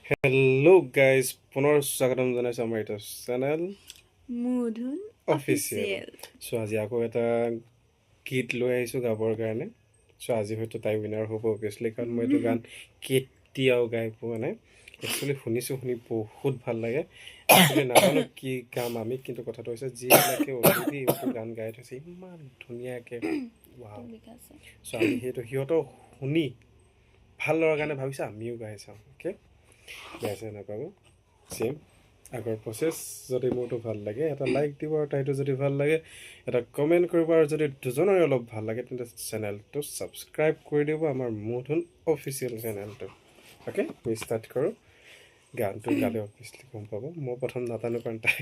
Hello' guys পুনৰ স্বাগতম জনাইছোঁ আমাৰ এটা চেনেল মুধুন অফিচিয়েল। চ' আজি আকৌ এটা গীত লৈ আহিছোঁ গাবৰ কাৰণে। চ' আজি হয়তো তাই উইনাৰ হ'ব অভিয়াছলি, কাৰণ মই এইটো গান কেতিয়াও গাই পোৱা নাই। একচুৱেলি শুনি বহুত ভাল লাগে। একচুৱেলি নাজানো কি গাম আমি, কিন্তু কথাটো হৈছে যিবিলাকে অলৰেডি এইটো গান গাই থৈছে ইমান ধুনীয়াকৈ, ৱাও। চ' আমি সেইটো সিহঁতক শুনি ভাল লগাৰ কাৰণে ভাবিছোঁ আমিও গাই চাওঁ। অ'কে, বেয়া নাপাব। চেম আগৰ প্ৰচেছ, যদি মোৰতো ভাল লাগে এটা লাইক দিব, আৰু তাইটো যদি ভাল লাগে এটা কমেণ্ট কৰিব, আৰু যদি দুজনৰে অলপ ভাল লাগে তেন্তে চেনেলটো ছাবস্ক্ৰাইব কৰি দিব, আমাৰ মুধুন অফিচিয়েল চেনেলটো। অ'কে, আমি ষ্টাৰ্ট কৰোঁ। গানটো গালে অফিচিয়েলি গম পাব। মই প্ৰথম নাজানো কাৰণ তাই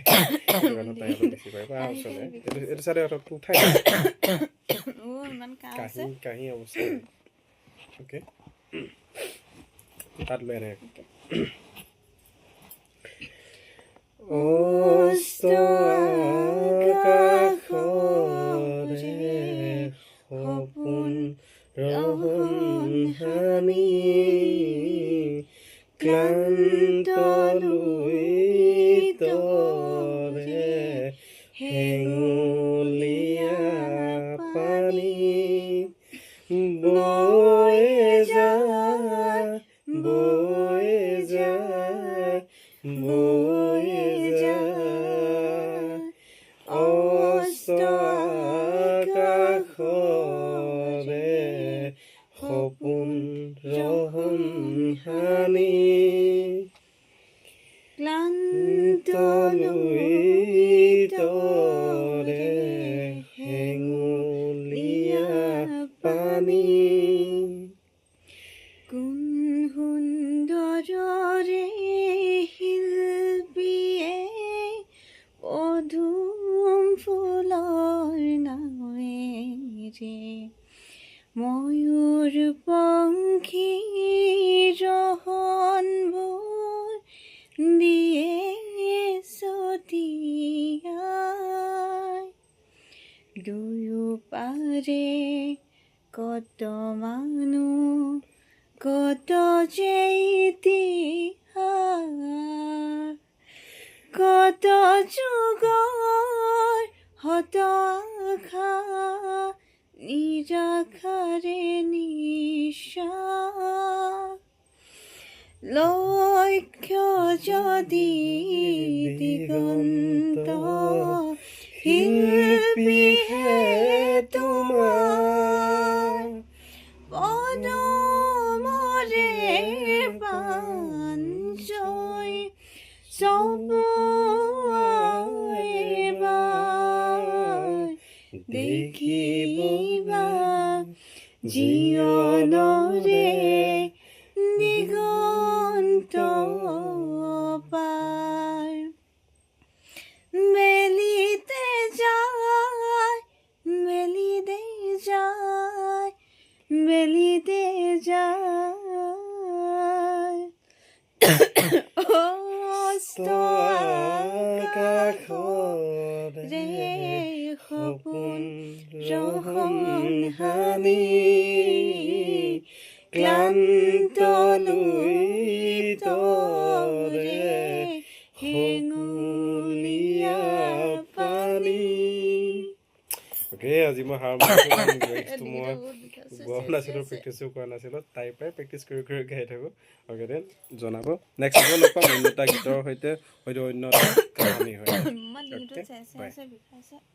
অলপ বেছি পাৰিব। আচলতে এইটো চাইডে অলপ উঠাই কাহি অৱস্থা। অ'কে, তাত লৈ আনে আকাশৰে সপোন ৰহনি ক্লান্ত লুইতৰে হেঙুলীয়া পানী বৈ যায় আকাশৰে সপোন ৰহনি ক্লান্ত লুইতৰে হেঙুলীয়া পানী। কোন সুন্দৰৰে শিল্পীয়ে পদুম ফুলৰ নাৱেৰে ময়ূৰ পংখী ৰহনবোৰ দিয়ে ছটিয়াই। দুয়ো পাৰে কত মানুহ, কত যে ইতিহাস, কত যুগৰ হত আশা নিৰাশাৰে নিশ্বাস। লক্ষ্য যদি দিগন্ত শিল্পীহে তোমাৰ পদুমৰে পাঞ্জয় চবুৱাইবাৰ দেখিবা জীৱনৰে দিগন্ত পাৰ। মেলিতে যায় অস্ত আকাশৰে সপোন ৰহনি ক্লান্ত লুইতৰে হেঙুলীয়া পানী। অ'কে, আজি মই হাৰ মাৰিছোঁ। মই গোৱা নাছিলোঁ, প্ৰেক্টিছো কৰা নাছিলোঁ। তাইৰ পৰাই প্ৰেক্টিচ কৰি গাই থাকোঁ। অ'কে দেন, জনাব নেক্সট ভিডিঅ' লগ পাম অন্য এটা গীতৰ সৈতে, হয়তো অন্য এটা কাহিনী হয়।